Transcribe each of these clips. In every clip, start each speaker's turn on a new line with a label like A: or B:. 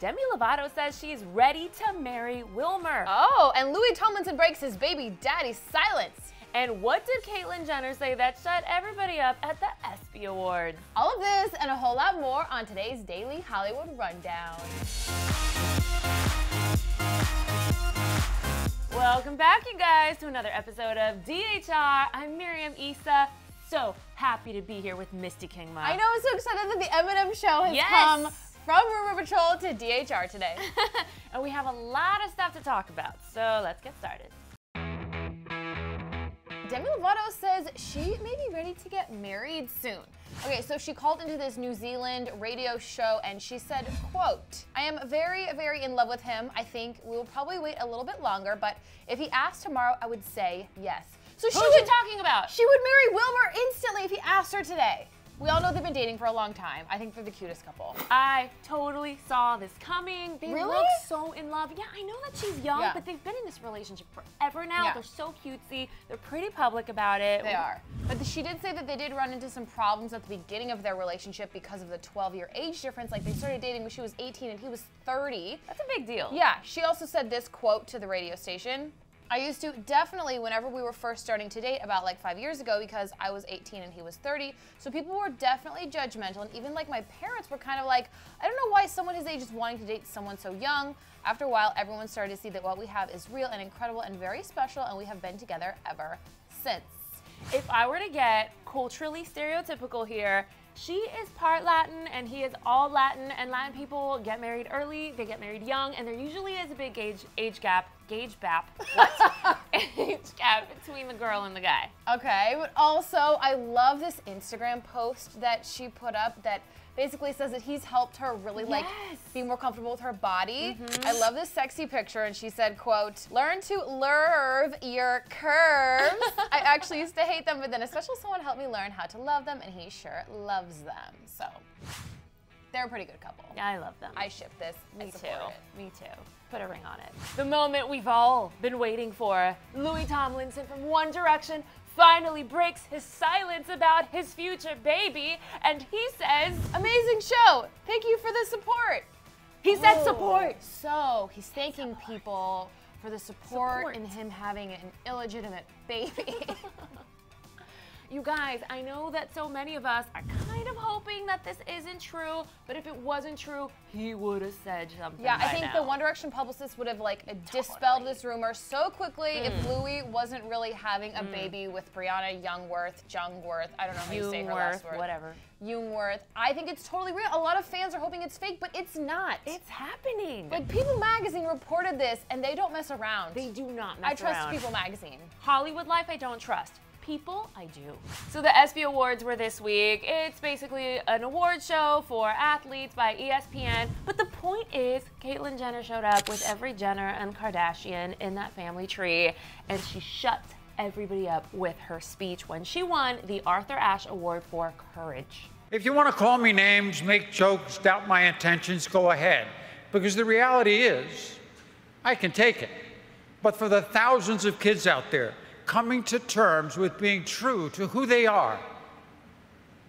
A: Demi Lovato says she's ready to marry Wilmer.
B: Oh, and Louie Tomlinson breaks his baby daddy's silence.
A: And what did Caitlyn Jenner say that shut everybody up at the Espy Awards?
B: All of this and a whole lot more on today's Daily Hollywood Rundown.
A: Welcome back, you guys, to another episode of DHR. I'm Miriam Issa. So happy to be here with Misty Kingma.
B: I know, I'm so excited that the Eminem show has come from Rumor Patrol to DHR today.
A: And we have a lot of stuff to talk about, so let's get started.
B: Demi Lovato says she may be ready to get married soon. Okay, so she called into this New Zealand radio show and she said, quote, "I am very, very in love with him. I think we will probably wait a little bit longer, but if he asked tomorrow, I would say yes." So
A: Who's she talking about?
B: She would marry Wilmer instantly if he asked her today. We all know they've been dating for a long time. I think they're the cutest couple.
A: I totally saw this coming. They
B: really?
A: look so in love. Yeah, I know that she's young, but they've been in this relationship forever now.
B: Yeah.
A: They're so cutesy. They're pretty public about it.
B: They are. But she did say that they did run into some problems at the beginning of their relationship because of the 12-year age difference. Like, they started dating when she was 18 and he was 30.
A: That's a big deal.
B: Yeah, she also said this quote to the radio station. "I used to definitely, whenever we were first starting to date about like 5 years ago, because I was 18 and he was 30, so people were definitely judgmental, and even like my parents were kind of like, I don't know why someone his age is wanting to date someone so young. After a while, everyone started to see that what we have is real and incredible and very special, and we have been together ever since."
A: If I were to get culturally stereotypical here, she is part Latin and he is all Latin, and Latin people get married early, they get married young, and there usually is a big age gap between the girl and the guy.
B: Okay, but also I love this Instagram post that she put up that basically says that he's helped her really like be more comfortable with her body. I love this sexy picture, and she said, quote, "Learn to lurve your curves. I actually used to hate them, but then a special someone helped me learn how to love them, and he sure loves them." So they're a pretty good couple.
A: Yeah, I love them.
B: I ship this.
A: Me too. Me too. Put a ring on it. The moment we've all been waiting for. Louie Tomlinson from One Direction finally breaks his silence about his future baby, and he says,
B: "Amazing show. Thank you for the support."
A: He said support.
B: So he's thanking people for the support in him having an illegitimate baby.
A: You guys, I know that so many of us are kind of hoping that this isn't true, but if it wasn't true, he would have said something.
B: Yeah, I think the One Direction publicist would have like dispelled this rumor so quickly if Louie wasn't really having a baby with Brianna Jungwirth. I don't know how you say her last word.
A: Whatever.
B: Jungwirth. I think it's totally real. A lot of fans are hoping it's fake, but it's not.
A: It's happening.
B: Like, People Magazine reported this, and they don't mess around.
A: They do not mess
B: around. I
A: trust
B: People Magazine.
A: Hollywood life, I don't trust. People, I do. So the Espy Awards were this week. It's basically an award show for athletes by ESPN. But the point is, Caitlyn Jenner showed up with every Jenner and Kardashian in that family tree, and she shut everybody up with her speech when she won the Arthur Ashe Award for Courage.
C: If you want to call me names, make jokes, doubt my intentions, go ahead. Because the reality is, I can take it. But for the thousands of kids out there coming to terms with being true to who they are,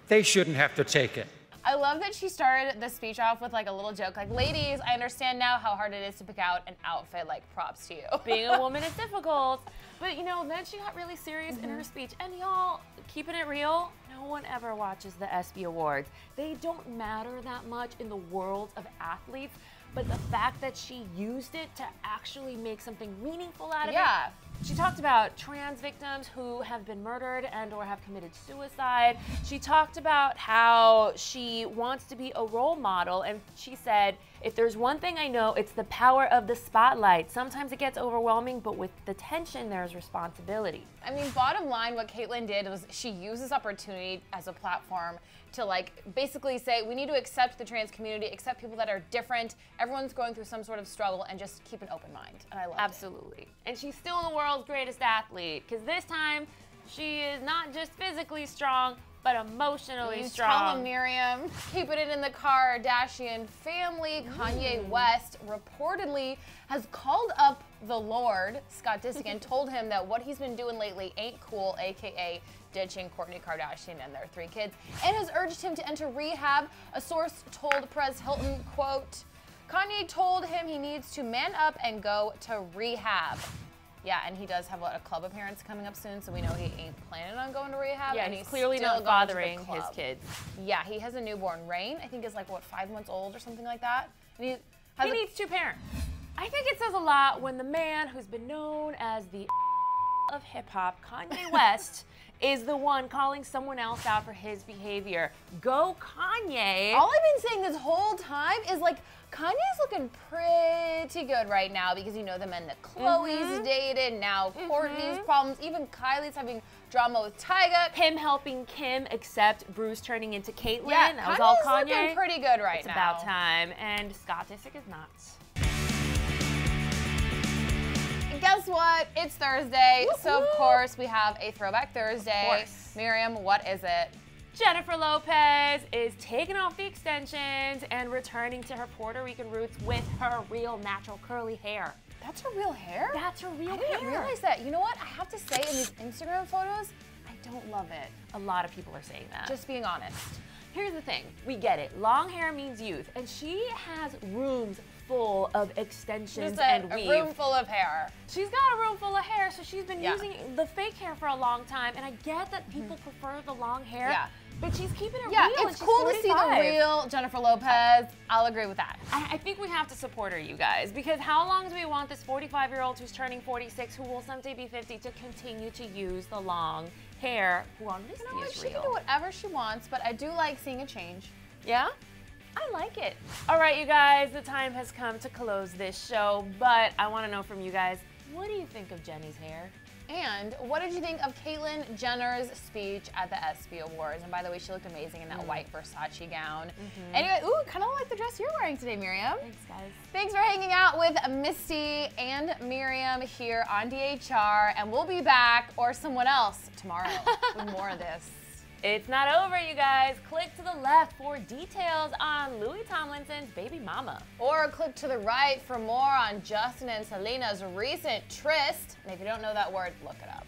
C: they shouldn't have to take it.
B: I love that she started the speech off with like a little joke, like, "Ladies, I understand now how hard it is to pick out an outfit, like, props to you."
A: Being a woman is difficult. But you know, then she got really serious in her speech, and y'all, keeping it real, no one ever watches the Espy Awards. They don't matter that much in the world of athletes, but the fact that she used it to actually make something meaningful out of it. She talked about trans victims who have been murdered and or have committed suicide. She talked about how she wants to be a role model, and she said, "If there's one thing I know, it's the power of the spotlight. Sometimes it gets overwhelming, but with the tension, there's responsibility." I
B: mean, bottom line, what Caitlyn did was she used this opportunity as a platform to like basically say, we need to accept the trans community, accept people that are different. Everyone's going through some sort of struggle, and just keep an open mind. And I love it.
A: Absolutely. And she's still the world's greatest athlete, because this time she is not just physically strong, but emotionally strong.
B: Tell them, Miriam. Keeping it in the Kardashian family, Kanye West reportedly has called up the Lord, Scott Disick, told him that what he's been doing lately ain't cool, aka ditching Kourtney Kardashian and their 3 kids, and has urged him to enter rehab. A source told Perez Hilton, quote, Kanye told him he needs to man up and go to rehab. Yeah, and he does have a club appearance coming up soon, so we know he ain't planning on going to rehab.
A: Yeah,
B: and
A: he's clearly
B: still
A: not bothering his kids.
B: Yeah, he has a newborn. Rain, I think, is like, what, 5 months old or something like that? And
A: he needs 2 parents. I think it says a lot when the man who's been known as the of hip-hop, Kanye West, is the one calling someone else out for his behavior. Go Kanye!
B: All I've been saying this whole time is, like, Kanye's looking pretty good right now because, you know, the men that Chloe's dated, now Kourtney's problems, even Kylie's having drama with Tyga.
A: Him helping Kim accept Bruce turning into Caitlyn.
B: Yeah,
A: that was all Kanye.
B: Kanye's looking pretty good right now.
A: It's about time. And Scott Disick is nuts.
B: Guess what? It's Thursday, so of course we have a Throwback Thursday.
A: Of course.
B: Miriam, what is it?
A: Jennifer Lopez is taking off the extensions and returning to her Puerto Rican roots with her real natural curly hair.
B: That's her real hair?
A: That's her real
B: I
A: hair.
B: didn't realize that. You know what? I have to say, in these Instagram photos, I don't love it.
A: A lot of people are saying that.
B: Just being honest.
A: Here's the thing. We get it. Long hair means youth. And she has rooms full of extensions
B: Just
A: and weave.
B: a room full of hair.
A: She's got a room full of hair, so she's been using the fake hair for a long time. And I get that people prefer the long hair.
B: Yeah.
A: But she's keeping it
B: Yeah,
A: real.
B: it's cool to see the real Jennifer Lopez. I'll agree with that.
A: I think we have to support her, you guys, because how long do we want this 45-year-old who's turning 46, who will someday be 50, to continue to use the long hair, who on this is
B: She
A: real?
B: can do whatever she wants, but I do like seeing a change.
A: Yeah? I like it. All right, you guys, the time has come to close this show, but I want to know from you guys, what do you think of Jenny's hair?
B: And what did you think of Caitlyn Jenner's speech at the Espy Awards? And by the way, she looked amazing in that white Versace gown. Anyway, ooh, kind of like the dress you're wearing today, Miriam.
A: Thanks, guys.
B: Thanks for hanging out with Misty and Miriam here on DHR, and we'll be back, or someone else, tomorrow with more of this.
A: It's not over, you guys. Click to the left for details on Louie Tomlinson's baby mama.
B: Or click to the right for more on Justin and Selena's recent tryst. And if you don't know that word, look it up.